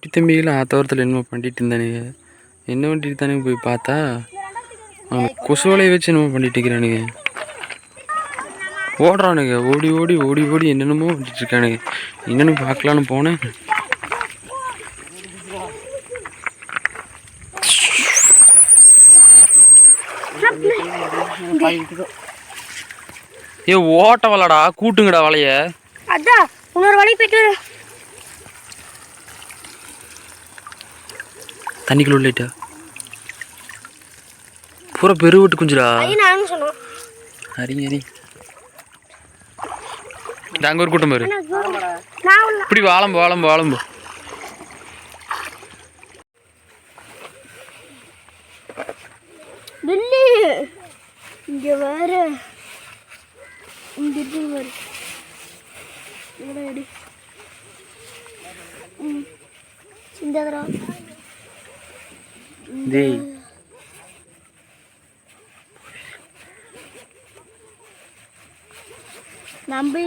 குட்டி தம்பிகள் ஆத்தோரத்தில் என்னமோ பண்ணிட்டு இருந்தானுங்க. என்ன பண்ணிட்டு தானுங்க போய் பார்த்தா அவன் கொசு வலையை வச்சு என்னமோ பண்ணிட்டு இருக்கிறானுங்க. ஓடுறானுங்க, ஓடி ஓடி ஓடி ஓடி என்னென்னமோ பண்ணிட்டு இருக்கானுங்க. என்னென்னு பார்க்கலான்னு போனேன். ஏ ஓட்ட வலடா, கூட்டுங்கடா வலைய. அதான் இன்னொரு வலை போயிட்டு தண்ணிக்குள்ள உள்ளிட்டா பூரா பெருவிட்டு குஞ்சுடா. நானும் சொன்னோம். ஹரி ஹரி அங்க ஒரு கூட்டம் பாரு. இப்படி வாழம்பு வாழம்பு வாழம்பு. இங்க வேற இங்க பாரு. சிந்தகரா டேய்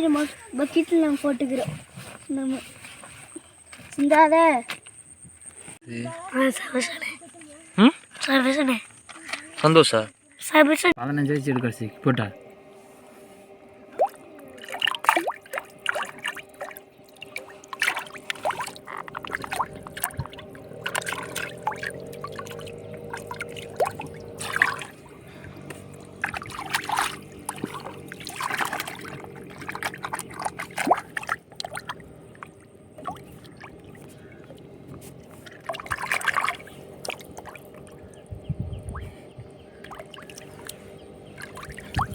நம்ம பக்கெட்டில் நம்ம போட்டுக்கிறோம். நம்ம சிந்தாத சந்தோஷா 15 வச்சு எடுக்கசி போட்டா.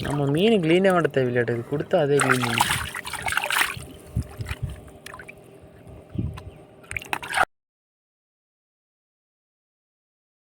நம்ம மீன் க்ளீனாக மாட்ட தேவையில்லாட்டு கொடுத்தா அதே க்ளீன் பண்ணி